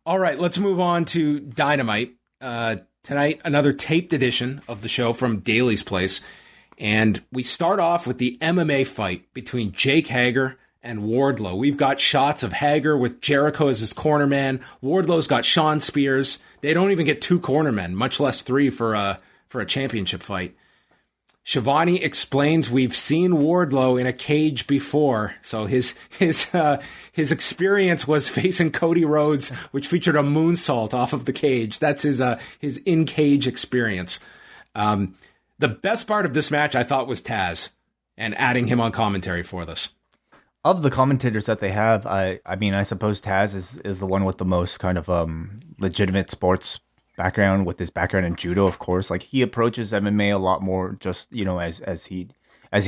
All right, let's move on to Dynamite. Tonight, another taped edition of the show from Daly's Place. And we start off with the MMA fight between Jake Hager and Wardlow. We've got shots of Hager with Jericho as his cornerman. Wardlow's got Sean Spears. They don't even get two cornermen, much less three for a championship fight. Shivani explains we've seen Wardlow in a cage before, so his experience was facing Cody Rhodes, which featured a moonsault off of the cage. That's his in-cage experience. The best part of this match, I thought, was Taz, and adding him on commentary for this. Of the commentators that they have, I mean, I suppose Taz is the one with the most kind of legitimate sports background, with his background in judo, of course. Like, he approaches MMA a lot more just, as he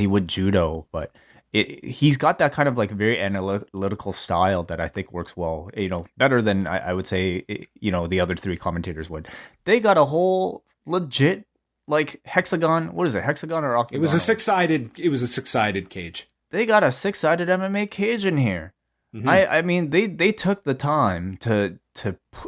would judo, but he's got that kind of like very analytical style that I think works well, better than I would say, the other three commentators would. They got a whole legit like hexagon. What is it? Hexagon or octagon? It was a six-sided cage. They got a six-sided MMA cage in here. Mm-hmm. I mean, they took the time to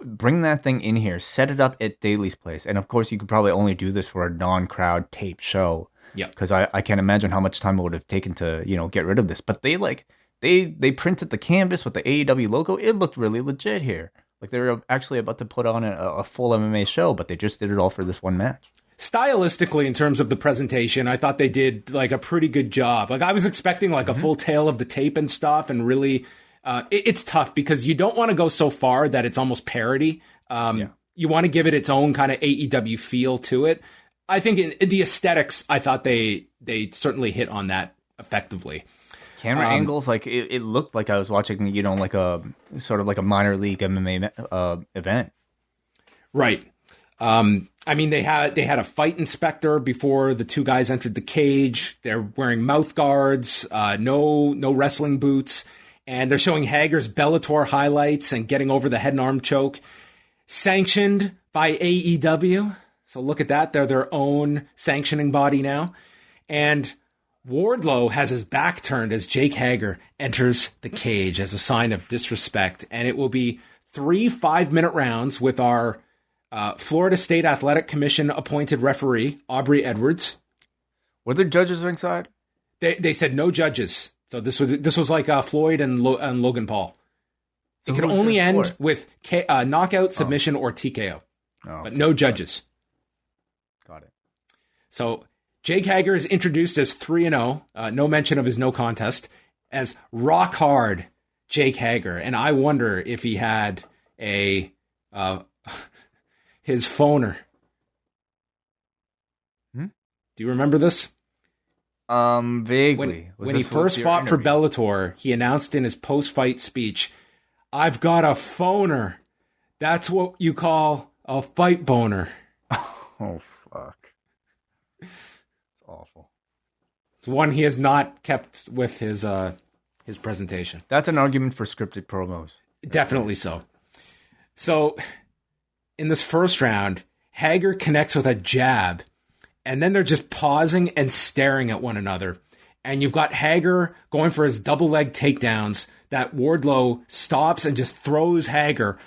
bring that thing in here, set it up at Daly's Place. And of course, you could probably only do this for a non-crowd tape show. Yeah. Because I can't imagine how much time it would have taken to, get rid of this. But they printed the canvas with the AEW logo. It looked really legit here. Like, they were actually about to put on a full MMA show, but they just did it all for this one match. Stylistically, in terms of the presentation, I thought they did like a pretty good job. Like, I was expecting like a full tale of the tape and stuff, and really, it's tough because you don't want to go so far that it's almost parody. You want to give it its own kind of AEW feel to it. I think in the aesthetics, I thought they certainly hit on that effectively. Camera angles, like it looked like I was watching, like a sort of like a minor league MMA event. Right. I mean, they had a fight inspector before the two guys entered the cage. They're wearing mouth guards, no wrestling boots, and they're showing Hager's Bellator highlights and getting over the head and arm choke, sanctioned by AEW. So look at that. They're their own sanctioning body now. And Wardlow has his back turned as Jake Hager enters the cage as a sign of disrespect. And it will be 3 5-minute rounds with our Florida State Athletic Commission appointed referee, Aubrey Edwards. Were there judges ringside? They said no judges. So this was like Floyd and Logan Paul. So it could only end with knockout, submission, or TKO. But no judges. Got it. So Jake Hager is introduced as 3-0. No mention of his no contest, as rock hard Jake Hager. And I wonder if he had his phoner. Do you remember this? Vaguely. When he first fought for Bellator, he announced in his post-fight speech, "I've got a phoner. That's what you call a fight boner." Oh, fuck. It's awful. It's one he has not kept with his presentation. That's an argument for scripted promos. Definitely so. So, in this first round, Hager connects with a jab, and then they're just pausing and staring at one another. And you've got Hager going for his double leg takedowns that Wardlow stops and just throws Hager.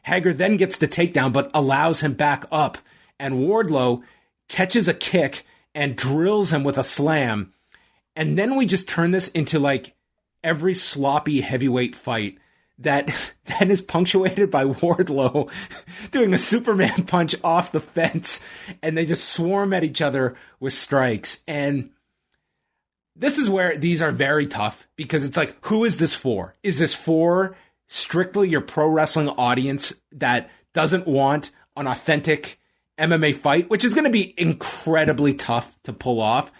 Hager then gets the takedown, but allows him back up. And Wardlow catches a kick and drills him with a slam. And then we just turn this into like every sloppy heavyweight fight that then is punctuated by Wardlow doing a Superman punch off the fence, and they just swarm at each other with strikes. And this is where these are very tough, because it's like, who is this for? Is this for strictly your pro wrestling audience that doesn't want an authentic MMA fight, which is going to be incredibly tough to pull off?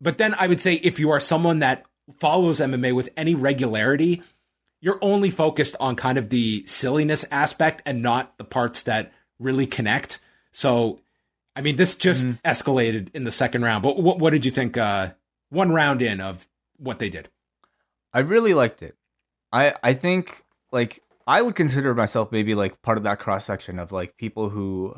But then I would say if you are someone that follows MMA with any regularity, you're only focused on kind of the silliness aspect and not the parts that really connect. So, I mean, this just escalated in the second round. But what did you think one round in of what they did? I really liked it. I think, like, I would consider myself maybe like part of that cross section of like people who,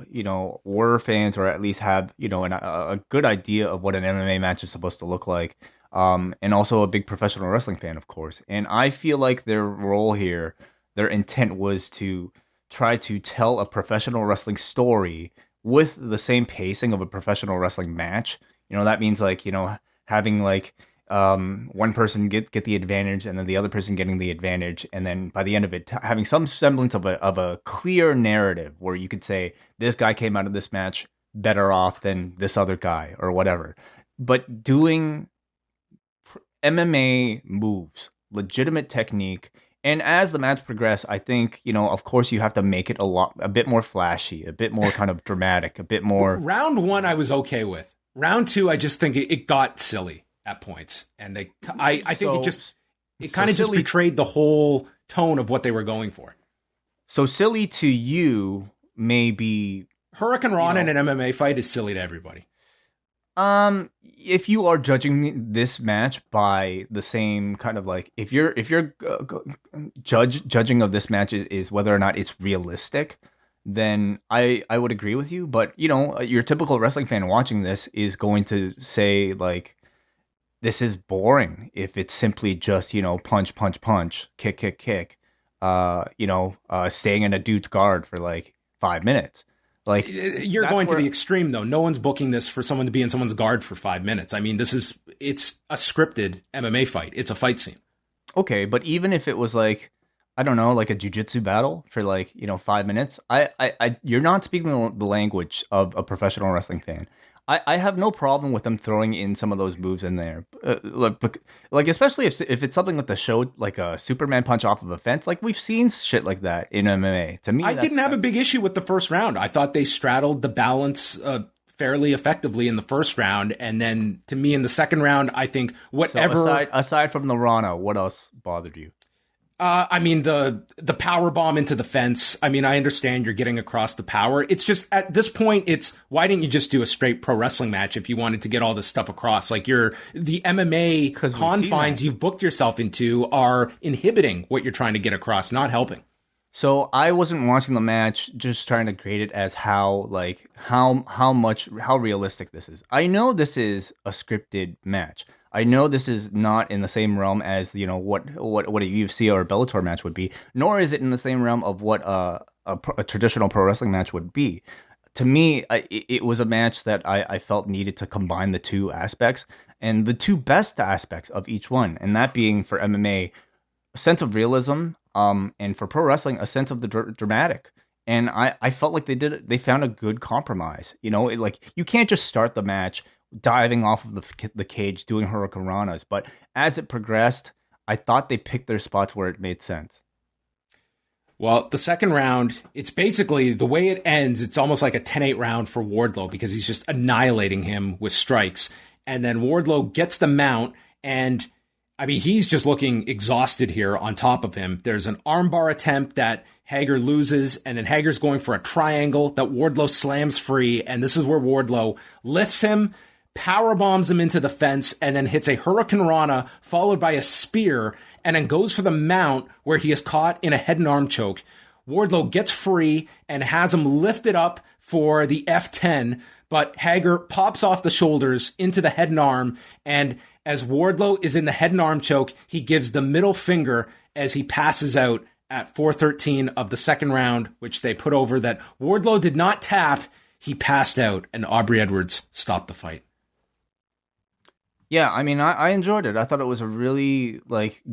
were fans, or at least have, a good idea of what an MMA match is supposed to look like. And also a big professional wrestling fan, of course. And I feel like their role here, their intent was to try to tell a professional wrestling story with the same pacing of a professional wrestling match. That means having one person get the advantage and then the other person getting the advantage, and then by the end of it having some semblance of a clear narrative where you could say this guy came out of this match better off than this other guy or whatever. But doing MMA moves, legitimate technique, and as the match progressed, I think, of course you have to make it a bit more flashy, a bit more kind of dramatic, a bit more. Round 1 I was okay with. Round 2 I just think it got silly at points, and I think it kind of just betrayed the whole tone of what they were going for. So silly to you may be Hurricane Rana in an MMA fight is silly to everybody. If you are judging this match by the same kind of if you're judging of this match is whether or not it's realistic, then I would agree with you. But your typical wrestling fan watching this is going to say this is boring if it's simply just punch punch punch, kick kick kick, staying in a dude's guard for 5 minutes. You're going to the extreme, though. No one's booking this for someone to be in someone's guard for 5 minutes. I mean, it's a scripted MMA fight. It's a fight scene. Okay, but even if it was I don't know, a jiu-jitsu battle for 5 minutes, you're not speaking the language of a professional wrestling fan. I have no problem with them throwing in some of those moves in there. Especially if it's something like the show, like a Superman punch off of a fence. We've seen shit like that in MMA. To me, I didn't have a big issue with the first round. I thought they straddled the balance fairly effectively in the first round. And then to me in the second round, I think whatever. So aside from the Rana, what else bothered you? I mean, the power bomb into the fence. I mean, I understand you're getting across the power. It's just at this point, why didn't you just do a straight pro wrestling match if you wanted to get all this stuff across? The MMA confines you've booked yourself into are inhibiting what you're trying to get across, not helping. So I wasn't watching the match, just trying to grade it as how realistic this is. I know this is a scripted match. I know this is not in the same realm as what a UFC or a Bellator match would be, nor is it in the same realm of what a traditional pro wrestling match would be. To me, it was a match that I felt needed to combine the two aspects and the two best aspects of each one, and that being for MMA a sense of realism, and for pro wrestling a sense of the dramatic. And I felt like they found a good compromise. You can't just start the match diving off of the cage, doing Hurricane Ranas. But as it progressed, I thought they picked their spots where it made sense. Well, the second round, it's basically the way it ends. It's almost like a 10-8 round for Wardlow because he's just annihilating him with strikes. And then Wardlow gets the mount, and I mean, he's just looking exhausted here on top of him. There's an armbar attempt that Hager loses, and then Hager's going for a triangle that Wardlow slams free. And this is where Wardlow lifts him, power bombs him into the fence, and then hits a Hurricane Rana followed by a spear, and then goes for the mount where he is caught in a head and arm choke. Wardlow gets free and has him lifted up for the F10, but Hager pops off the shoulders into the head and arm, and as Wardlow is in the head and arm choke, he gives the middle finger as he passes out at 4:13 of the second round, which they put over that Wardlow did not tap. He passed out, and Aubrey Edwards stopped the fight. Yeah, I mean, I enjoyed it. I thought it was a really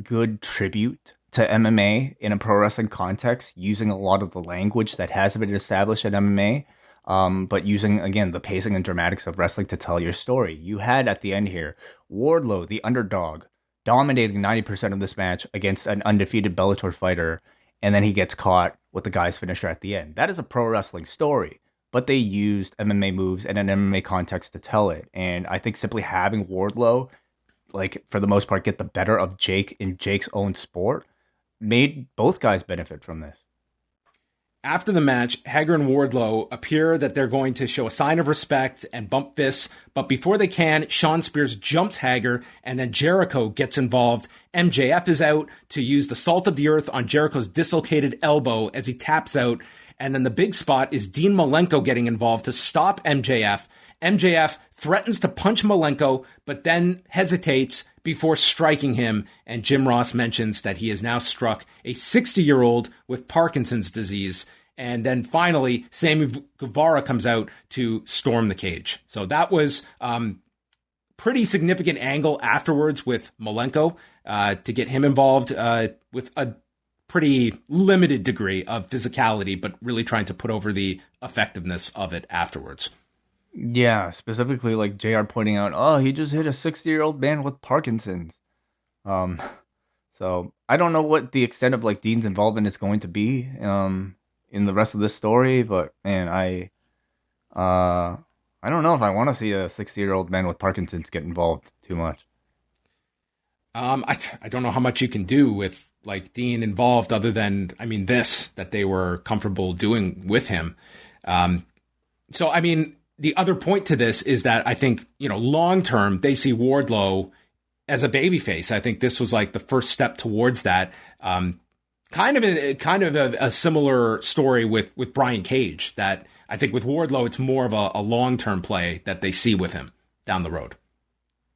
good tribute to MMA in a pro wrestling context, using a lot of the language that has been established in MMA, but using, again, the pacing and dramatics of wrestling to tell your story. You had at the end here, Wardlow, the underdog, dominating 90% of this match against an undefeated Bellator fighter, and then he gets caught with the guy's finisher at the end. That is a pro wrestling story. But they used MMA moves and an MMA context to tell it. And I think simply having Wardlow, for the most part, get the better of Jake in Jake's own sport made both guys benefit from this. After the match, Hager and Wardlow appear that they're going to show a sign of respect and bump fists. But before they can, Shawn Spears jumps Hager, and then Jericho gets involved. MJF is out to use the salt of the earth on Jericho's dislocated elbow as he taps out. And then the big spot is Dean Malenko getting involved to stop MJF. MJF threatens to punch Malenko, but then hesitates before striking him. And Jim Ross mentions that he has now struck a 60-year-old with Parkinson's disease. And then finally, Sammy Guevara comes out to storm the cage. So that was pretty significant angle afterwards with Malenko to get him involved with a pretty limited degree of physicality, but really trying to put over the effectiveness of it afterwards. Yeah, specifically like JR pointing out, oh, he just hit a 60-year-old man with Parkinson's. So I don't know what the extent of like Dean's involvement is going to be in the rest of this story, but man, I don't know if I want to see a 60-year-old man with Parkinson's get involved too much. I don't know how much you can do with like Dean involved other than, I mean, this that they were comfortable doing with him. So, I mean, the other point to this is that I think, long term, they see Wardlow as a babyface. I think this was like the first step towards that. Kind of a similar story with Brian Cage, that I think with Wardlow, it's more of a long-term play that they see with him down the road.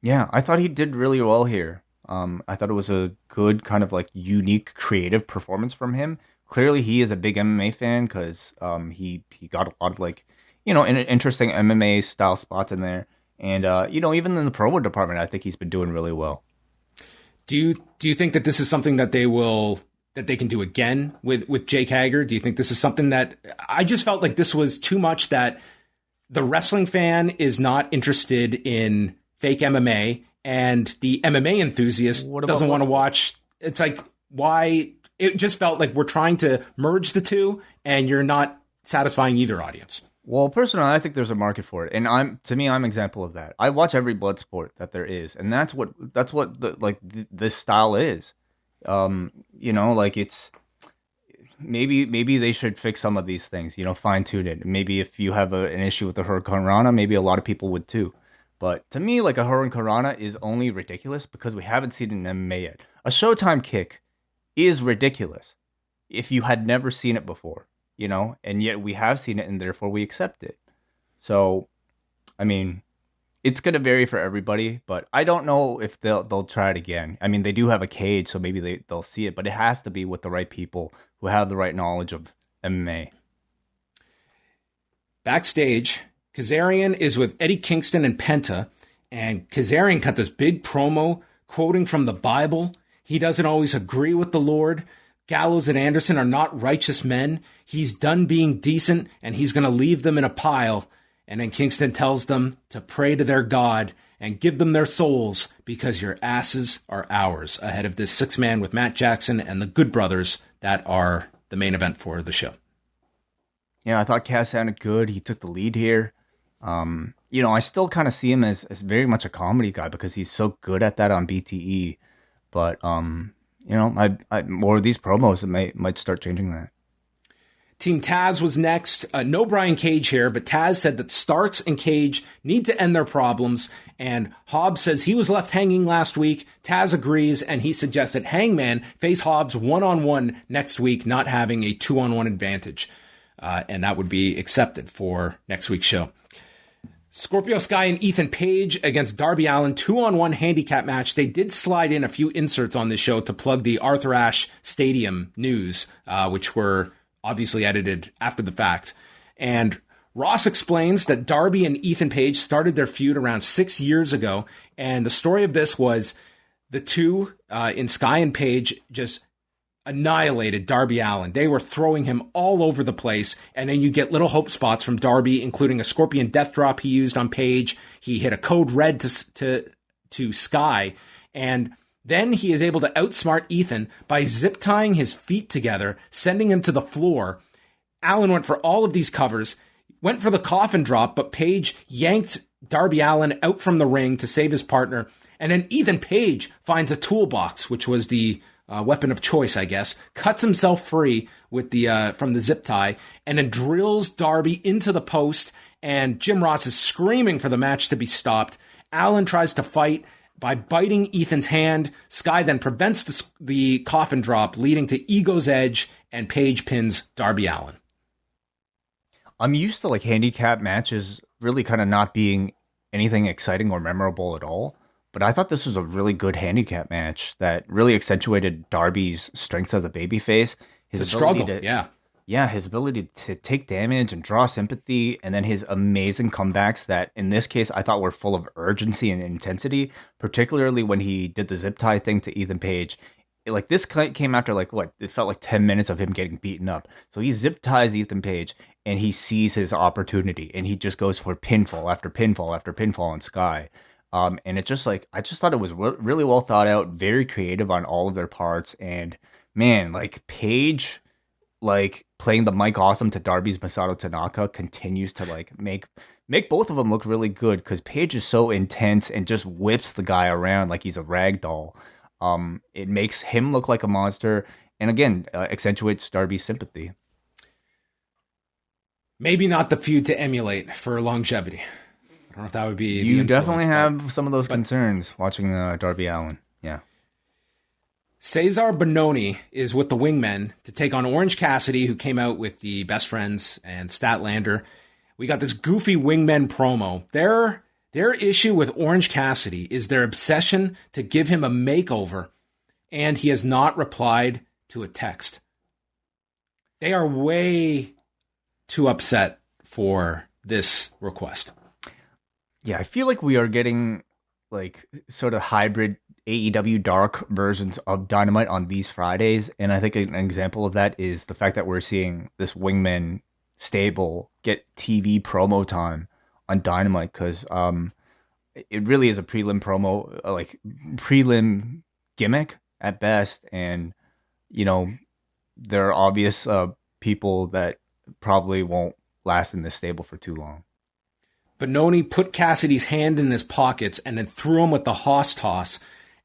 Yeah, I thought he did really well here. I thought it was a good kind of like unique creative performance from him. Clearly he is a big MMA fan because he got a lot of like, interesting MMA style spots in there. And, even in the promo department, I think he's been doing really well. Do you think that this is something that they can do again with Jake Hager? Do you think this is something that I just felt like this was too much, that the wrestling fan is not interested in fake MMA and the MMA enthusiast doesn't want to watch? It's like, why? It just felt like we're trying to merge the two and you're not satisfying either audience. Well, personally, I think there's a market for it, and I'm an example of that. I watch every blood sport that there is, and that's what this style is. Like it's maybe they should fix some of these things. Fine tune it. Maybe if you have an issue with the Hurricane Rana, maybe a lot of people would too. But to me, like a Hurricane Rana is only ridiculous because we haven't seen it in MMA yet. A Showtime kick is ridiculous if you had never seen it before. And yet we have seen it and therefore we accept it. So, I mean, it's going to vary for everybody, but I don't know if they'll try it again. I mean, they do have a cage, so maybe they'll see it, but it has to be with the right people who have the right knowledge of MMA. Backstage, Kazarian is with Eddie Kingston and Penta, and Kazarian cut this big promo quoting from the Bible. He doesn't always agree with the Lord. Gallows and Anderson are not righteous men. He's done being decent, and he's going to leave them in a pile. And then Kingston tells them to pray to their God and give them their souls because your asses are ours, ahead of this 6-man with Matt Jackson and the Good Brothers that are the main event for the show. Yeah, I thought Kaz sounded good. He took the lead here. I still kind of see him as very much a comedy guy because he's so good at that on BTE. But, I more of these promos might start changing that. Team Taz was next. No Brian Cage here, but Taz said that Starks and Cage need to end their problems, and Hobbs says he was left hanging last week. Taz agrees, and he suggests that Hangman face Hobbs one-on-one next week, not having a 2-on-1 advantage, and that would be accepted for next week's show. Scorpio Sky and Ethan Page against Darby Allin, 2-on-1 handicap match. They did slide in a few inserts on this show to plug the Arthur Ashe Stadium news, which were obviously edited after the fact. And Ross explains that Darby and Ethan Page started their feud around 6 years ago. And the story of this was the two in Sky and Page just annihilated Darby Allin. They were throwing him all over the place. And then you get little hope spots from Darby, including a Scorpion Death Drop he used on Page. He hit a Code Red to Sky. And then he is able to outsmart Ethan by zip tying his feet together, sending him to the floor. Allin went for all of these covers, went for the coffin drop, but Page yanked Darby Allin out from the ring to save his partner. And then Ethan Page finds a toolbox, which was the weapon of choice, I guess, cuts himself free with the from the zip tie, and then drills Darby into the post. And Jim Ross is screaming for the match to be stopped. Allin tries to fight by biting Ethan's hand. Sky then prevents the coffin drop, leading to Ego's Edge, and Page pins Darby Allin. I'm used to like handicap matches really kind of not being anything exciting or memorable at all, but I thought this was a really good handicap match that really accentuated Darby's strengths as a babyface. His struggle, yeah. Yeah, his ability to take damage and draw sympathy, and then his amazing comebacks that, in this case, I thought were full of urgency and intensity, particularly when he did the zip tie thing to Ethan Page. Like, this came after, like, what? It felt like 10 minutes of him getting beaten up. So he zip ties Ethan Page, and he sees his opportunity, and he just goes for pinfall after pinfall after pinfall on Sky. And it just, like, I just thought it was really well thought out, very creative on all of their parts, and man, like, Page, like, playing the Mike Awesome to Darby's Masato Tanaka continues to, like, make both of them look really good, because Page is so intense and just whips the guy around like he's a rag doll. It makes him look like a monster, and again, accentuates Darby's sympathy. Maybe not the feud to emulate for longevity. I don't know if that would be. You definitely have some of those concerns watching Darby Allin. Yeah. Cesar Bononi is with the Wingmen to take on Orange Cassidy, who came out with the Best Friends and Statlander. We got this goofy Wingmen promo. Their issue with Orange Cassidy is their obsession to give him a makeover, and he has not replied to a text. They are way too upset for this request. Yeah, I feel like we are getting, like, sort of hybrid AEW Dark versions of Dynamite on these Fridays, and I think an example of that is the fact that we're seeing this Wingman stable get TV promo time on Dynamite, because it really is a prelim promo, like prelim gimmick at best, and you know, there are obvious people that probably won't last in this stable for too long. Bononi put Cassidy's hand in his pockets and then threw him with the Hoss toss.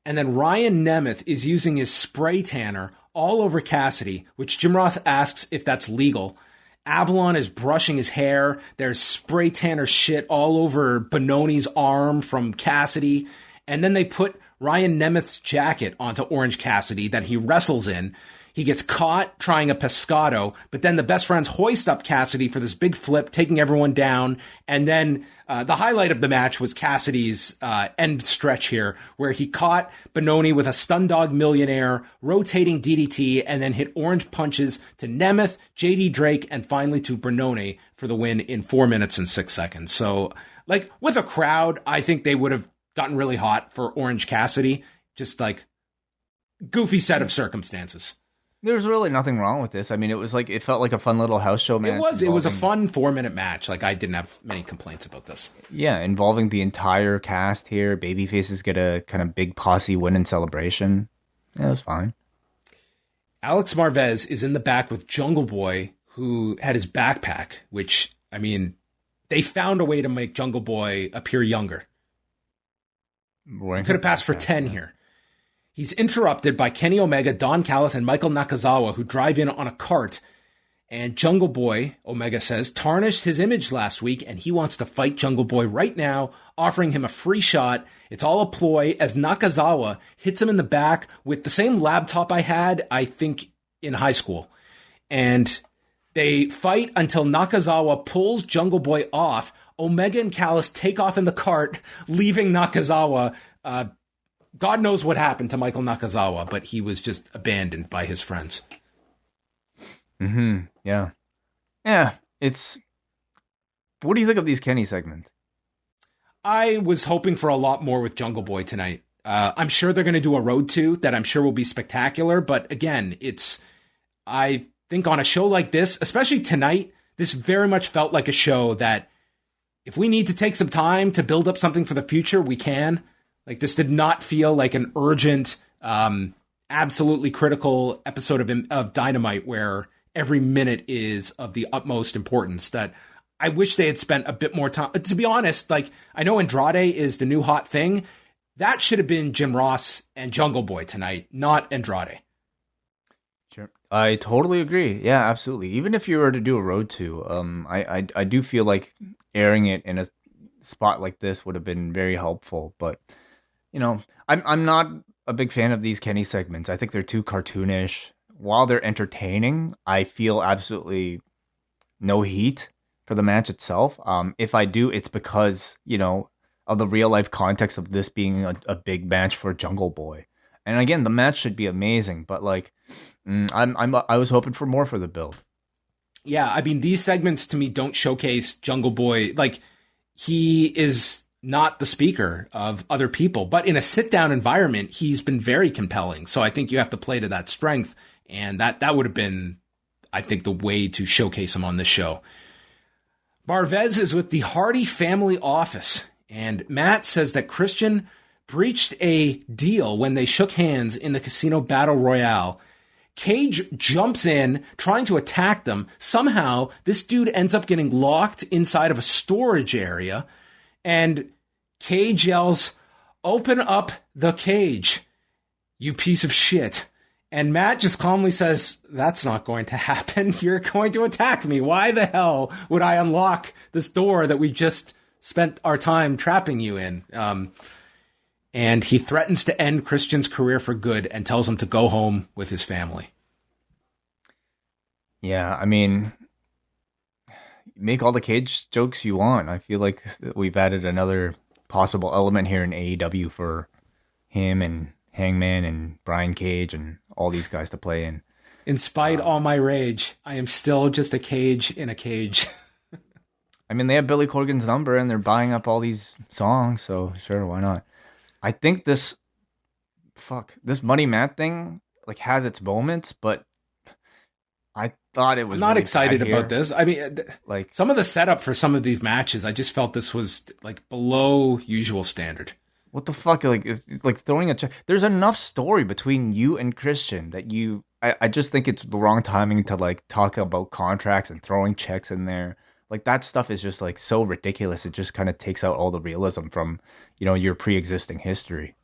And then Ryan Nemeth is using his spray tanner all over Cassidy, which Jim Ross asks if that's legal. Avalon is brushing his hair. There's spray tanner shit all over Bononi's arm from Cassidy. And then they put Ryan Nemeth's jacket onto Orange Cassidy that he wrestles in. He gets caught trying a pescado, but then the Best Friends hoist up Cassidy for this big flip, taking everyone down. And then the highlight of the match was Cassidy's end stretch here, where he caught Bononi with a Stun Dog Millionaire, rotating DDT, and then hit orange punches to Nemeth, JD Drake, and finally to Bononi for the win in 4 minutes and 6 seconds. So, like, with a crowd, I think they would have gotten really hot for Orange Cassidy. Just, like, goofy set of circumstances. There's really nothing wrong with this. I mean, it felt like a fun little house show match. It was a fun 4-minute match. Like, I didn't have many complaints about this. Yeah, involving the entire cast here. Babyfaces get a kind of big posse win and celebration. Yeah, it was fine. Alex Marvez is in the back with Jungle Boy, who had his backpack, which, I mean, they found a way to make Jungle Boy appear younger. He could have passed for 10 here. He's interrupted by Kenny Omega, Don Callis, and Michael Nakazawa, who drive in on a cart. And Jungle Boy, Omega says, tarnished his image last week, and he wants to fight Jungle Boy right now, offering him a free shot. It's all a ploy, as Nakazawa hits him in the back with the same laptop I had, I think, in high school. And they fight until Nakazawa pulls Jungle Boy off. Omega and Callis take off in the cart, leaving Nakazawa. God knows what happened to Michael Nakazawa, but he was just abandoned by his friends. Mm-hmm. Yeah. Yeah. What do you think of these Kenny segments? I was hoping for a lot more with Jungle Boy tonight. I'm sure they're going to do a road to that I'm sure will be spectacular. But again, I think on a show like this, especially tonight, this very much felt like a show that if we need to take some time to build up something for the future, we can. Like, this did not feel like an urgent, absolutely critical episode of Dynamite where every minute is of the utmost importance. That I wish they had spent a bit more time. To be honest, like, I know Andrade is the new hot thing. That should have been Jim Ross and Jungle Boy tonight, not Andrade. Sure. I totally agree. Yeah, absolutely. Even if you were to do a road to, I do feel like airing it in a spot like this would have been very helpful, but you know, I'm not a big fan of these Kenny segments. I think they're too cartoonish. While they're entertaining, I feel absolutely no heat for the match itself. If I do, it's because, you know, of the real life context of this being a big match for Jungle Boy. And again, the match should be amazing, but like, I was hoping for more for the build. Yeah, I mean, these segments to me don't showcase Jungle Boy. Like, he is not the speaker of other people, but in a sit-down environment, he's been very compelling. So I think you have to play to that strength, and that would have been, I think, the way to showcase him on this show. Marvez is with the Hardy family office, and Matt says that Christian breached a deal when they shook hands in the Casino Battle Royale. Cage jumps in, trying to attack them. Somehow, this dude ends up getting locked inside of a storage area, and Cage yells, "Open up the cage, you piece of shit." And Matt just calmly says, "That's not going to happen. You're going to attack me. Why the hell would I unlock this door that we just spent our time trapping you in?" And he threatens to end Christian's career for good and tells him to go home with his family. Yeah, I mean, make all the cage jokes you want. I feel like we've added another possible element here in AEW for him and Hangman and Brian Cage and all these guys to play in. In spite all my rage, I am still just a cage in a cage. I mean, they have Billy Corgan's number and they're buying up all these songs, so sure, why not? I think this Money Matt thing like has its moments, but I thought it was I'm not really excited bad about here. this. I mean, like some of the setup for some of these matches, I just felt this was like below usual standard. What the fuck? Like, it's like throwing a check. There's enough story between you and Christian that I just think it's the wrong timing to like talk about contracts and throwing checks in there. Like that stuff is just like so ridiculous. It just kind of takes out all the realism from, your pre-existing history.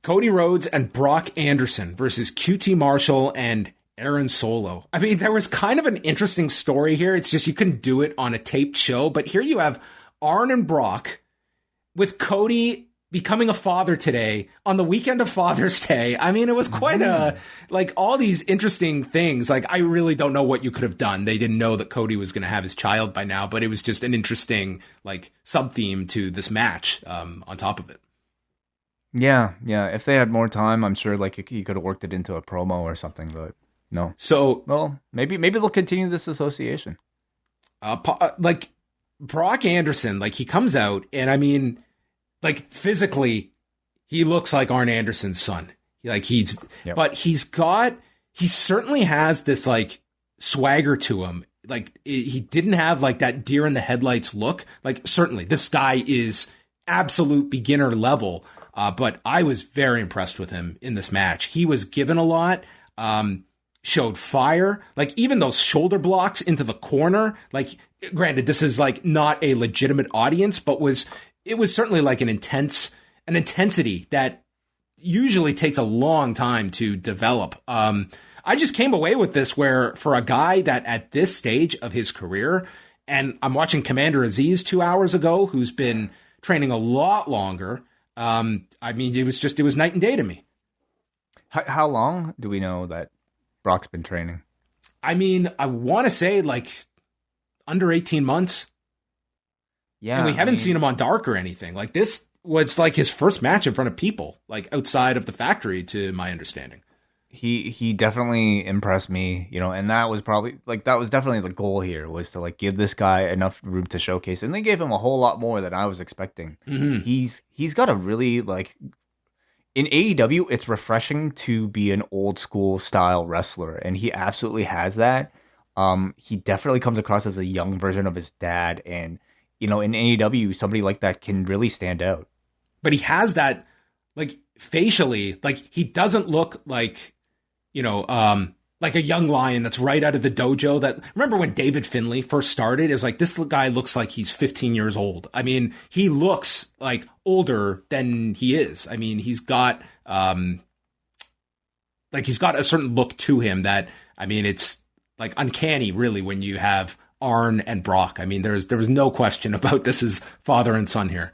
Cody Rhodes and Brock Anderson versus QT Marshall and Aaron Solo. I mean, there was kind of an interesting story here. It's just you couldn't do it on a taped show. But here you have Arn and Brock with Cody becoming a father today on the weekend of Father's Day. I mean, it was quite all these interesting things. Like, I really don't know what you could have done. They didn't know that Cody was going to have his child by now, but it was just an interesting, like, sub-theme to this match on top of it. Yeah. If they had more time, I'm sure, like, he could have worked it into a promo or something, but no. So, well, maybe they'll continue this association. Like, Brock Anderson, like, he comes out, and I mean, like, physically, he looks like Arn Anderson's son. Like, but he certainly has this, like, swagger to him. Like, he didn't have, like, that deer in the headlights look. Like, certainly, this guy is absolute beginner level. But I was very impressed with him in this match. He was given a lot, showed fire. Like, even those shoulder blocks into the corner. Like, granted, this is, like, not a legitimate audience, but it was certainly like an intensity that usually takes a long time to develop. I just came away with this where for a guy that at this stage of his career, and I'm watching Commander Aziz 2 hours ago, who's been training a lot longer. I mean, it was night and day to me. How long do we know that Brock's been training? I mean, I want to say like under 18 months. Yeah, and we haven't seen him on Dark or anything. Like, this was like his first match in front of people, like outside of the factory, to my understanding. He definitely impressed me, and that was definitely the goal here, was to like give this guy enough room to showcase, and they gave him a whole lot more than I was expecting. Mm-hmm. He's got a really, like, in AEW, it's refreshing to be an old school style wrestler, and he absolutely has that. He definitely comes across as a young version of his dad, and in AEW, somebody like that can really stand out. But he has that, like, facially, like, he doesn't look like, like a young lion that's right out of the dojo. That, remember when David Finlay first started? It was like, this guy looks like he's 15 years old. I mean, he looks like older than he is. I mean, he's got a certain look to him that, I mean, it's like uncanny, really, when you have Arn and Brock. I mean, there was no question about this is father and son here.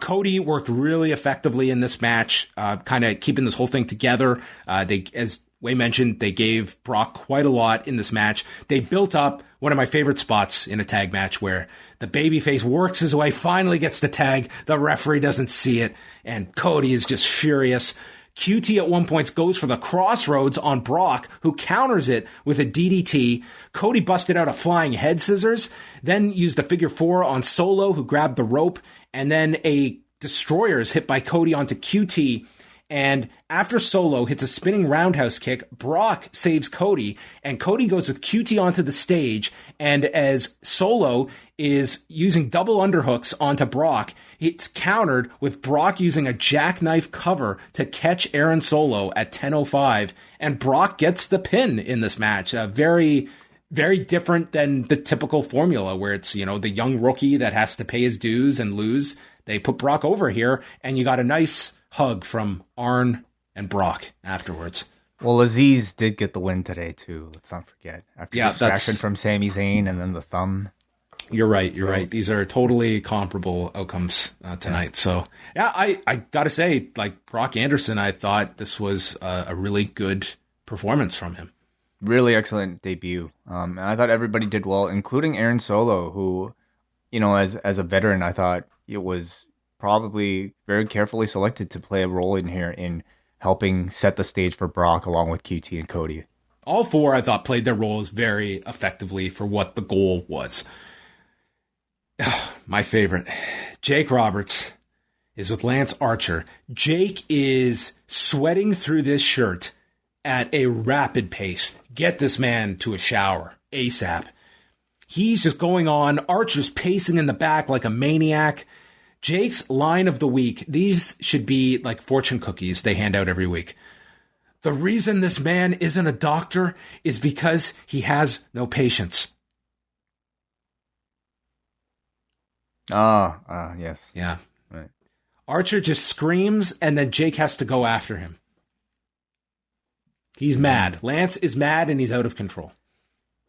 Cody worked really effectively in this match, kind of keeping this whole thing together. As Wei mentioned, they gave Brock quite a lot in this match. They built up one of my favorite spots in a tag match where the babyface works his way, finally gets the tag. The referee doesn't see it, and Cody is just furious. QT at one point goes for the crossroads on Brock, who counters it with a DDT. Cody busted out a flying head scissors, then used the figure four on Solo, who grabbed the rope, and then a destroyer is hit by Cody onto QT. And after Solo hits a spinning roundhouse kick, Brock saves Cody, and Cody goes with QT onto the stage. And as Solo is using double underhooks onto Brock, it's countered with Brock using a jackknife cover to catch Aaron Solo at 10:05. And Brock gets the pin in this match. Very, very different than the typical formula where it's, the young rookie that has to pay his dues and lose. They put Brock over here, and you got a nice hug from Arn and Brock afterwards. Well, Aziz did get the win today too. Let's not forget. After distraction from Sami Zayn and then the thumb. You're right. These are totally comparable outcomes tonight. So yeah, I gotta say, like Brock Anderson, I thought this was a really good performance from him. Really excellent debut. I thought everybody did well, including Aaron Solo, who, as a veteran, I thought it was probably very carefully selected to play a role in here in helping set the stage for Brock along with QT and Cody. All four, I thought, played their roles very effectively for what the goal was. My favorite, Jake Roberts, is with Lance Archer. Jake is sweating through this shirt at a rapid pace. Get this man to a shower ASAP. He's just going on. Archer's pacing in the back like a maniac. Jake's line of the week, these should be like fortune cookies they hand out every week. The reason this man isn't a doctor is because he has no patience. Yes. Yeah. Right. Archer just screams, and then Jake has to go after him. He's mad. Lance is mad, and he's out of control.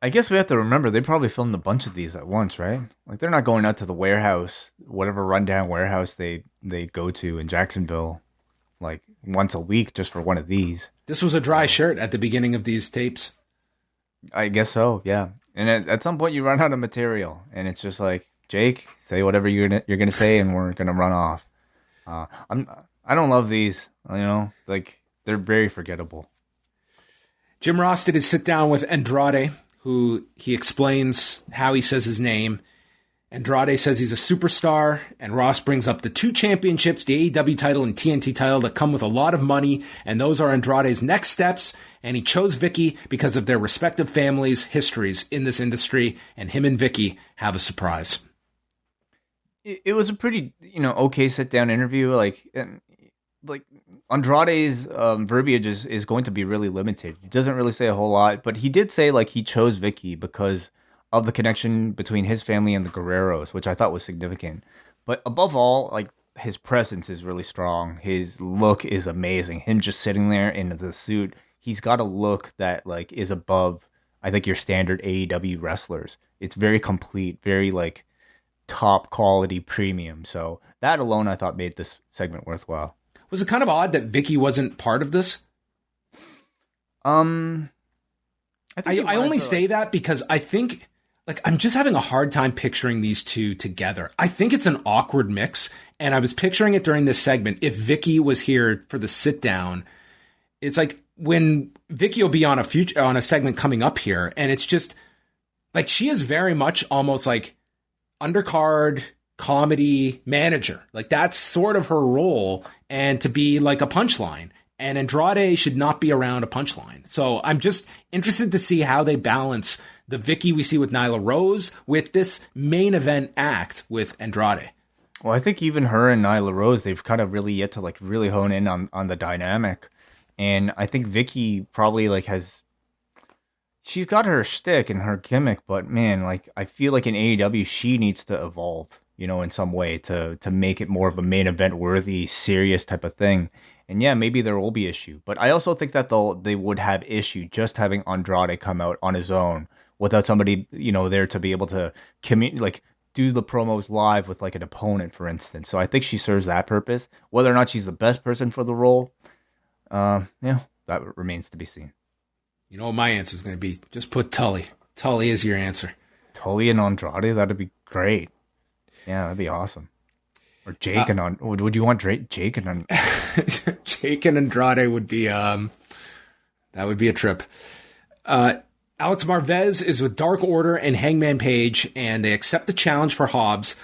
I guess we have to remember they probably filmed a bunch of these at once, right? Like they're not going out to the warehouse, whatever rundown warehouse they go to in Jacksonville, like once a week just for one of these. This was a dry shirt at the beginning of these tapes. I guess so, yeah. And at some point you run out of material, and it's just like, Jake, say whatever you're gonna say, and we're gonna run off. I don't love these, like they're very forgettable. Jim Ross did his sit down with Andrade, who he explains how he says his name. Andrade says he's a superstar, and Ross brings up the 2 championships, the AEW title and TNT title, that come with a lot of money, and those are Andrade's next steps, and he chose Vicky because of their respective families' histories in this industry, and him and Vicky have a surprise. It was a pretty, okay sit-down interview. Like Andrade's verbiage is going to be really limited. He doesn't really say a whole lot, but he did say like he chose Vicky because of the connection between his family and the Guerreros, which I thought was significant. But above all, like his presence is really strong. His look is amazing. Him just sitting there in the suit, he's got a look that like is above, I think, your standard AEW wrestlers. It's very complete, very like top quality premium. So that alone I thought made this segment worthwhile. Was it kind of odd that Vicky wasn't part of this? I only say that because I think, like, I'm just having a hard time picturing these two together. I think it's an awkward mix, and I was picturing it during this segment. If Vicky was here for the sit down, it's like when Vicky will be on a segment coming up here, and it's just like she is very much almost like undercard comedy manager. Like that's sort of her role, and to be like a punchline. And Andrade should not be around a punchline. So I'm just interested to see how they balance the Vicky we see with Nyla Rose with this main event act with Andrade. Well, I think even her and Nyla Rose, they've kind of really yet to like really hone in on the dynamic. And I think Vicky probably like she's got her shtick and her gimmick, but man, like I feel like in AEW she needs to evolve, in some way to make it more of a main event worthy, serious type of thing. And yeah, maybe there will be issue, but I also think that they would have issue just having Andrade come out on his own without somebody, there to be able to do the promos live with like an opponent, for instance. So I think she serves that purpose. Whether or not she's the best person for the role, that remains to be seen. You know what my answer is going to be? Just put Tully. Tully is your answer. Tully and Andrade, that'd be great. Yeah, that'd be awesome. Or Jake and would you want Jake and Jake and Andrade would be that would be a trip. Alex Marvez is with Dark Order and Hangman Page, and they accept the challenge for Hobbs.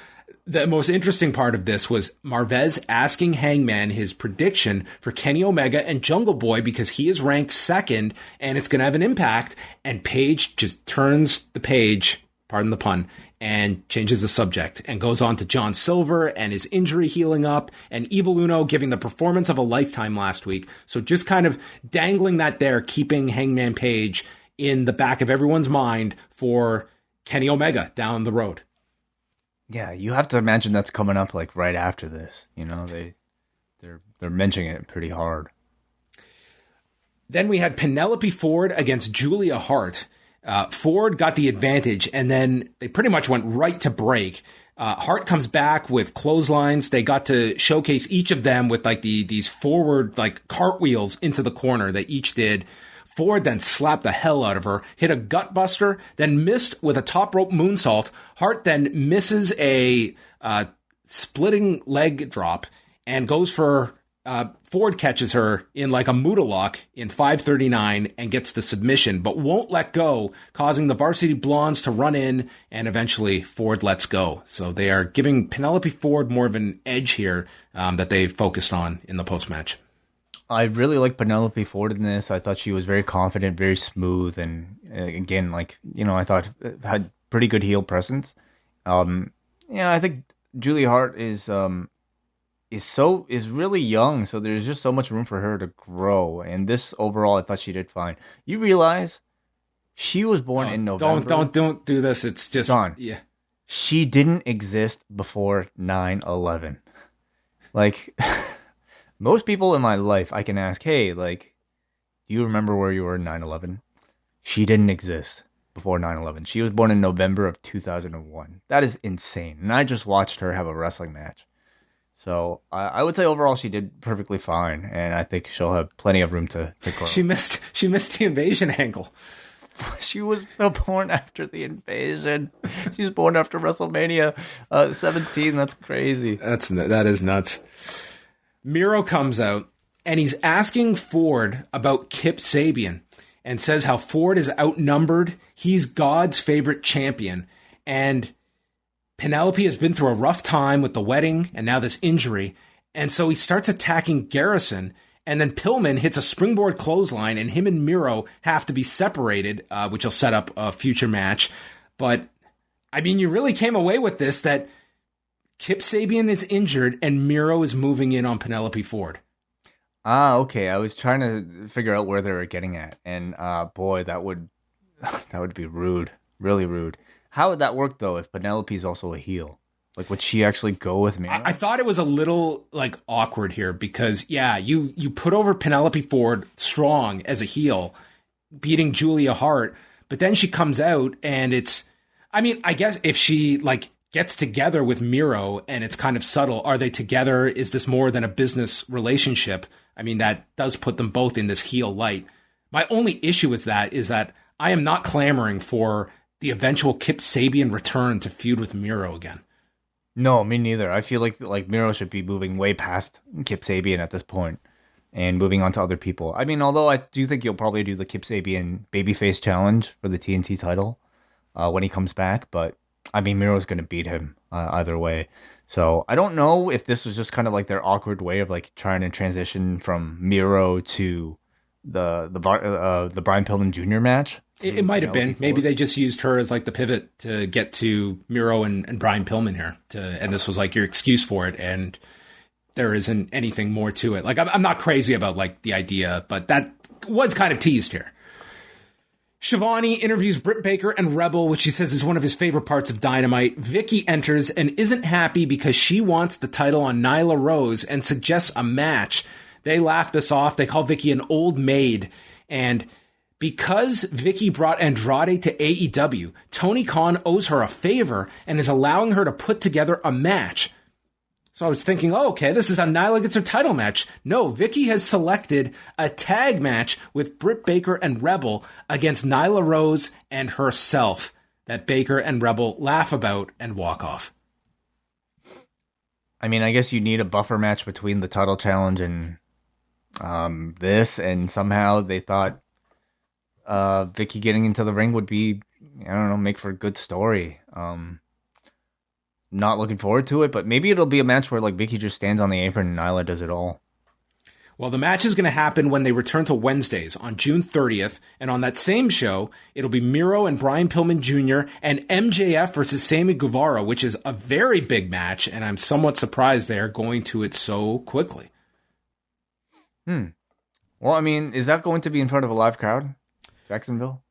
The most interesting part of this was Marvez asking Hangman his prediction for Kenny Omega and Jungle Boy because he is ranked second and it's going to have an impact. And Page just turns the page, pardon the pun, and changes the subject and goes on to John Silver and his injury healing up and Evil Uno giving the performance of a lifetime last week. So just kind of dangling that there, keeping Hangman Page in the back of everyone's mind for Kenny Omega down the road. Yeah, you have to imagine that's coming up like right after this. You know, they're mentioning it pretty hard. Then we had Penelope Ford against Julia Hart. Ford got the advantage, and then they pretty much went right to break. Hart comes back with clotheslines. They got to showcase each of them with like these forward like cartwheels into the corner that each did. Ford then slapped the hell out of her, hit a gutbuster, then missed with a top rope moonsault. Hart then misses a splitting leg drop and goes for Ford catches her in like a Muda lock in 5:39 and gets the submission, but won't let go, causing the Varsity Blondes to run in, and eventually Ford lets go. So they are giving Penelope Ford more of an edge here that they focused on in the post-match. I really like Penelope Ford in this. I thought she was very confident, very smooth, and again, like, you know, I thought had pretty good heel presence. I think Julia Hart is really young, so there's just so much room for her to grow. And this overall, I thought she did fine. You realize she was born in November. Don't do this. It's just yeah. She didn't exist before 9/11. Like. Most people in my life, I can ask, hey, like, do you remember where you were in 9/11? She didn't exist before 9/11. She was born in November of 2001. That is insane. And I just watched her have a wrestling match. So I would say overall she did perfectly fine. And I think she'll have plenty of room to grow. She missed the invasion angle. She was born after the invasion. She was born after WrestleMania 17. That's crazy. That is nuts. Miro comes out, and he's asking Ford about Kip Sabian, and says how Ford is outnumbered. He's God's favorite champion. And Penelope has been through a rough time with the wedding and now this injury. And so he starts attacking Garrison. And then Pillman hits a springboard clothesline, and him and Miro have to be separated, which will set up a future match. But, I mean, you really came away with this, that Kip Sabian is injured and Miro is moving in on Penelope Ford. Okay. I was trying to figure out where they were getting at. And boy, that would be rude. Really rude. How would that work, though, if Penelope's also a heel? Like, would she actually go with Miro? I thought it was a little, like, awkward here because, yeah, you put over Penelope Ford strong as a heel, beating Julia Hart, but then she comes out and it's, I mean, I guess if she, like, gets together with Miro and it's kind of subtle. Are they together? Is this more than a business relationship? I mean, that does put them both in this heel light. My only issue with that is that I am not clamoring for the eventual Kip Sabian return to feud with Miro again. No, me neither. I feel like Miro should be moving way past Kip Sabian at this point and moving on to other people. I mean, although I do think you'll probably do the Kip Sabian babyface challenge for the TNT title when he comes back, but I mean, Miro's going to beat him either way. So I don't know if this was just kind of like their awkward way of like trying to transition from Miro to the Brian Pillman Jr. match. It might have been. Maybe they just used her as like the pivot to get to Miro and Brian Pillman here. And this was like your excuse for it. And there isn't anything more to it. Like, I'm not crazy about like the idea, but that was kind of teased here. Shivani interviews Britt Baker and Rebel, which she says is one of his favorite parts of Dynamite. Vicky enters and isn't happy because she wants the title on Nyla Rose and suggests a match. They laugh this off. They call Vicky an old maid. And because Vicky brought Andrade to AEW, Tony Khan owes her a favor and is allowing her to put together a match. So I was thinking, oh, okay, this is how Nyla gets her title match. No, Vicky has selected a tag match with Britt Baker and Rebel against Nyla Rose and herself that Baker and Rebel laugh about and walk off. I mean, I guess you need a buffer match between the title challenge and this, and somehow they thought Vicky getting into the ring would be, I don't know, make for a good story. Not looking forward to it, but maybe it'll be a match where like Vicky just stands on the apron and Nyla does it all. Well, the match is going to happen when they return to Wednesdays on June 30th. And on that same show, it'll be Miro and Brian Pillman Jr. and MJF versus Sammy Guevara, which is a very big match. And I'm somewhat surprised they are going to it so quickly. Well, I mean, is that going to be in front of a live crowd? Jacksonville?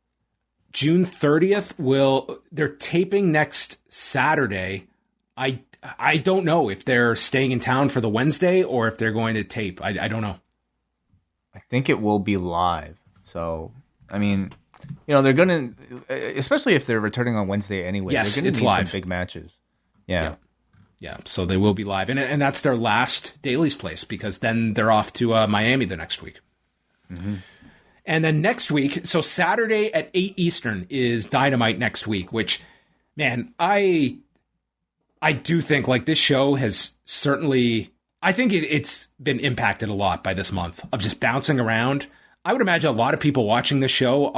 June 30th they're taping next Saturday. I don't know if they're staying in town for the Wednesday or if they're going to tape. I don't know. I think it will be live. So, I mean, they're going to, especially if they're returning on Wednesday anyway, yes, they're going to need live. some big matches. Yeah. Yeah, so they will be live. And that's their last Daily's Place because then they're off to Miami the next week. Mm-hmm. And then next week, so Saturday at 8 Eastern is Dynamite next week, which, man, I do think like this show has certainly, I think it's been impacted a lot by this month of just bouncing around. I would imagine a lot of people watching this show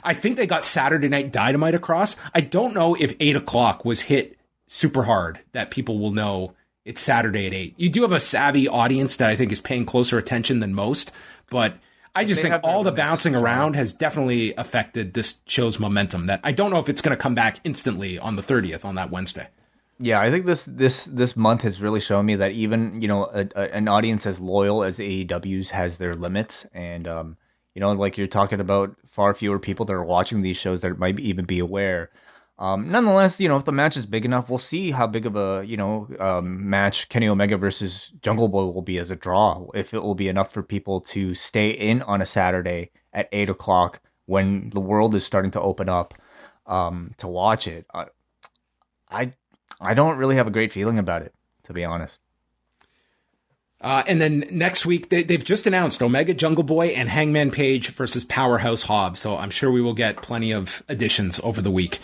I think they got Saturday Night Dynamite across. I don't know if 8 o'clock was hit super hard that people will know it's Saturday at 8. You do have a savvy audience that I think is paying closer attention than most, but I just think all the bouncing around has definitely affected this show's momentum that I don't know if it's going to come back instantly on the 30th on that Wednesday. Yeah, I think this month has really shown me that even, an audience as loyal as AEW's has their limits. And, like you're talking about far fewer people that are watching these shows that might even be aware. Nonetheless, if the match is big enough, we'll see how big of a, match Kenny Omega versus Jungle Boy will be as a draw. If it will be enough for people to stay in on a Saturday at 8 o'clock when the world is starting to open up to watch it. I don't really have a great feeling about it, to be honest. And then next week, they've just announced Omega Jungle Boy and Hangman Page versus Powerhouse Hobbs. So I'm sure we will get plenty of additions over the week.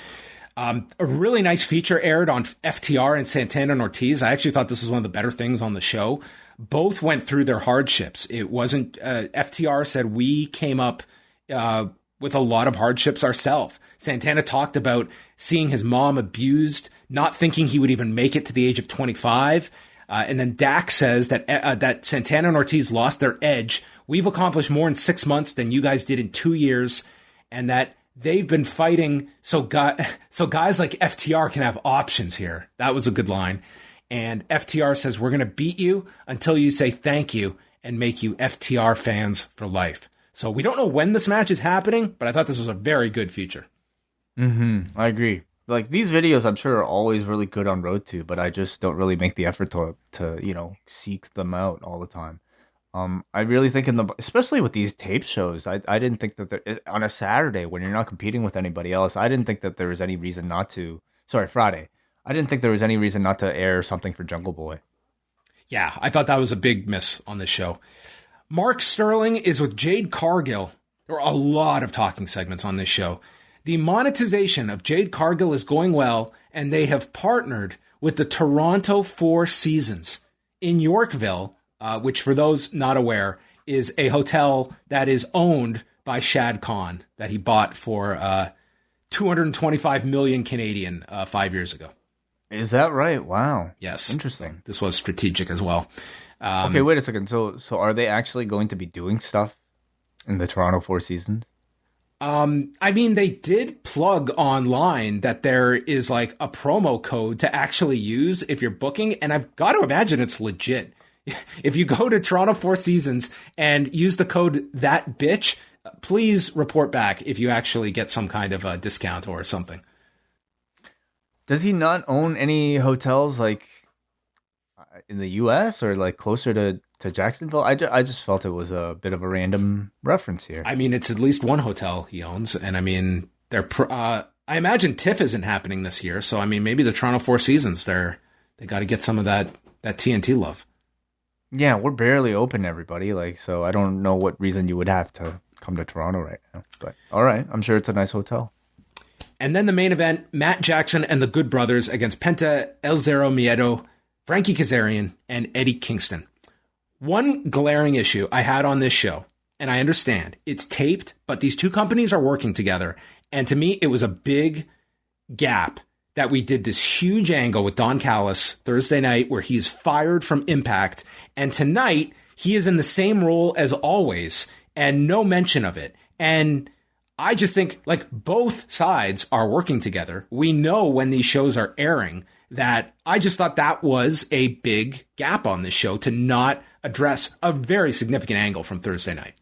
A really nice feature aired on FTR and Santana and Ortiz. I actually thought this was one of the better things on the show. Both went through their hardships. It wasn't, FTR said we came up with a lot of hardships ourselves. Santana talked about seeing his mom abused, not thinking he would even make it to the age of 25. And then Dak says that Santana and Ortiz lost their edge. We've accomplished more in 6 months than you guys did in 2 years. And that they've been fighting so guys like FTR can have options here. That was a good line. And FTR says, we're going to beat you until you say thank you and make you FTR fans for life. So we don't know when this match is happening, but I thought this was a very good feature. I agree. Like these videos, I'm sure are always really good on Road to, but I just don't really make the effort to seek them out all the time. I really think especially with these tape shows, I didn't think that on a Saturday when you're not competing with anybody else, I didn't think that there was any reason not to. Sorry, Friday. I didn't think there was any reason not to air something for Jungle Boy. Yeah, I thought that was a big miss on this show. Mark Sterling is with Jade Cargill. There are a lot of talking segments on this show. The monetization of Jade Cargill is going well, and they have partnered with the Toronto Four Seasons in Yorkville, which, for those not aware, is a hotel that is owned by Shad Khan that he bought for 225 million Canadian 5 years ago. Is that right? Wow. Yes. Interesting. This was strategic as well. Okay, wait a second. So are they actually going to be doing stuff in the Toronto Four Seasons? I mean, they did plug online that there is like a promo code to actually use if you're booking, and I've got to imagine it's legit. If you go to Toronto Four Seasons and use the code that bitch, please report back if you actually get some kind of a discount or something. Does he not own any hotels like in the U.S. or like closer to Jacksonville? I just felt it was a bit of a random reference here. I mean, it's at least one hotel he owns, and I mean, I imagine TIFF isn't happening this year, so I mean, maybe the Toronto Four Seasons, they got to get some of that TNT love. Yeah, we're barely open, everybody. Like, so I don't know what reason you would have to come to Toronto right now. But all right, I'm sure it's a nice hotel. And then the main event: Matt Jackson and the Good Brothers against Penta, El Zero Miedo Frankie Kazarian and Eddie Kingston. One glaring issue I had on this show, and I understand it's taped, but these two companies are working together. And to me, it was a big gap that we did this huge angle with Don Callis Thursday night where he is fired from Impact. And tonight, he is in the same role as always and no mention of it. And I just think like both sides are working together. We know when these shows are airing that I just thought that was a big gap on this show to not address a very significant angle from Thursday night.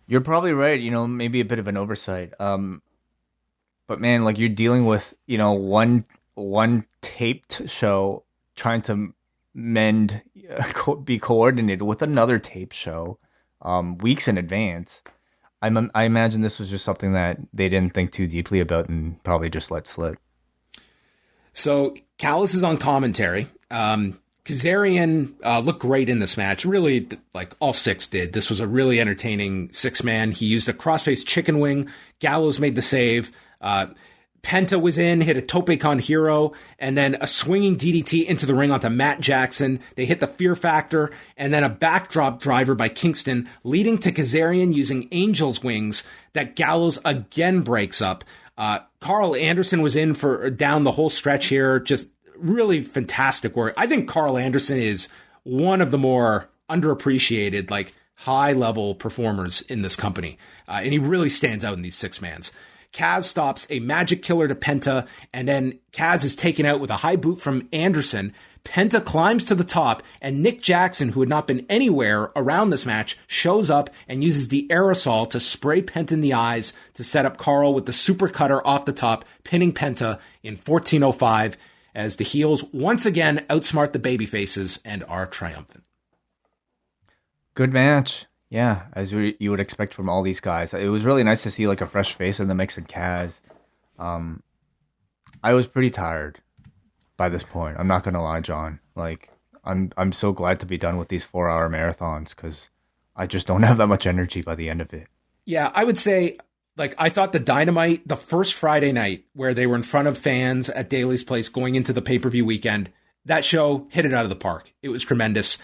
You're probably right. Maybe a bit of an oversight. But man, like you're dealing with, one taped show trying to be coordinated with another taped show, weeks in advance. I imagine this was just something that they didn't think too deeply about and probably just let slip. So Callis is on commentary. Kazarian looked great in this match. Really, like all six did. This was a really entertaining six-man. He used a crossface chicken wing. Gallows made the save. Penta was in, hit a Tope Con Hero, and then a swinging DDT into the ring onto Matt Jackson. They hit the Fear Factor, and then a backdrop driver by Kingston, leading to Kazarian using Angel's Wings that Gallows again breaks up. Carl Anderson was in for down the whole stretch here. Just really fantastic work. I think Carl Anderson is one of the more underappreciated, like high-level performers in this company. And he really stands out in these six-mans. Kaz stops a magic killer to Penta, and then Kaz is taken out with a high boot from Anderson. Penta climbs to the top, and Nick Jackson, who had not been anywhere around this match, shows up and uses the aerosol to spray Penta in the eyes to set up Carl with the super cutter off the top, pinning Penta in 14:05 as the heels once again outsmart the babyfaces and are triumphant. Good match. Yeah, as you would expect from all these guys. It was really nice to see like a fresh face in the mix in Kaz. I was pretty tired by this point. I'm not gonna lie, John. Like I'm so glad to be done with these 4-hour marathons because I just don't have that much energy by the end of it. Yeah, I would say like I thought the Dynamite, the first Friday night where they were in front of fans at Daly's Place going into the pay-per-view weekend, that show hit it out of the park. It was tremendous.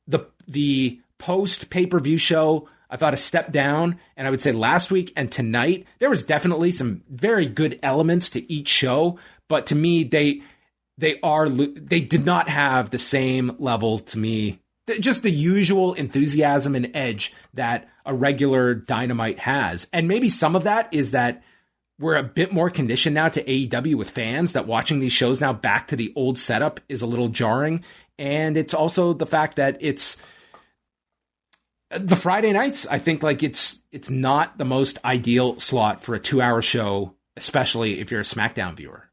The post pay-per-view show, I thought a step down, and I would say last week and tonight, there was definitely some very good elements to each show, but to me, they did not have the same level to me, just the usual enthusiasm and edge that a regular Dynamite has. And maybe some of that is that we're a bit more conditioned now to AEW with fans, that watching these shows now back to the old setup is a little jarring. And it's also the fact that it's the Friday nights. I think like it's not the most ideal slot for a 2-hour show, especially if you're a SmackDown viewer.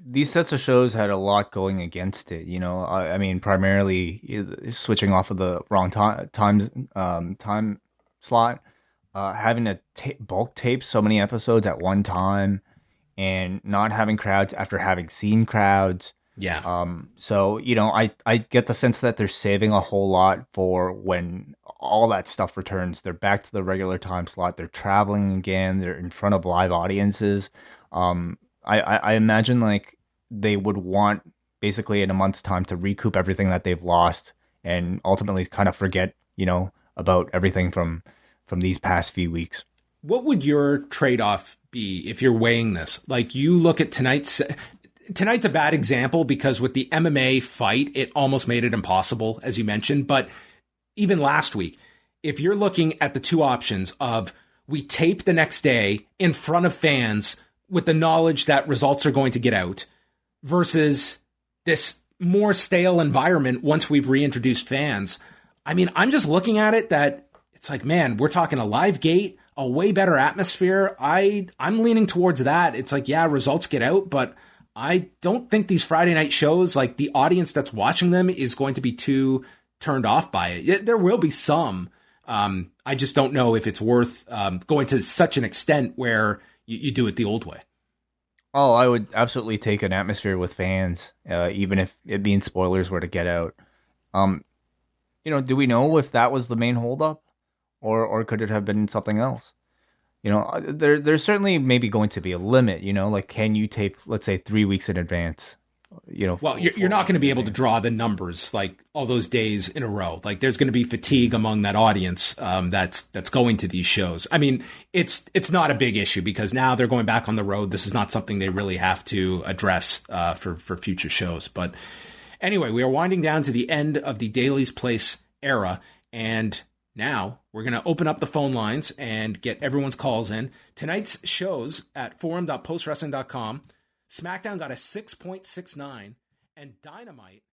These sets of shows had a lot going against it. I mean, primarily switching off of the wrong time slot, having to bulk tape so many episodes at one time, and not having crowds after having seen crowds. Yeah. So, I get the sense that they're saving a whole lot for when all that stuff returns. They're back to the regular time slot. They're traveling again. They're in front of live audiences. I imagine like they would want basically in a month's time to recoup everything that they've lost and ultimately kind of forget, about everything from these past few weeks. What would your trade-off be if you're weighing this? Like you look at tonight's a bad example because with the MMA fight, it almost made it impossible, as you mentioned. But even last week, if you're looking at the two options of we tape the next day in front of fans with the knowledge that results are going to get out versus this more stale environment once we've reintroduced fans. I mean, I'm just looking at it that it's like, man, we're talking a live gate, a way better atmosphere. I'm leaning towards that. It's like, yeah, results get out, but I don't think these Friday night shows, like the audience that's watching them is going to be too turned off by it. There will be some. I just don't know if it's worth going to such an extent where you do it the old way. Oh, I would absolutely take an atmosphere with fans, even if it means spoilers were to get out. Do we know if that was the main holdup, or could it have been something else? There's certainly maybe going to be a limit. Like, can you tape, let's say, 3 weeks in advance? Well, you're not going to be able to draw the numbers like all those days in a row. Like there's going to be fatigue among that audience that's going to these shows. I mean, it's not a big issue because now they're going back on the road. This is not something they really have to address for future shows. But anyway, we are winding down to the end of the Daily's Place era, and now we're going to open up the phone lines and get everyone's calls in. Tonight's shows at forum.postwrestling.com. SmackDown got a 6.69, and Dynamite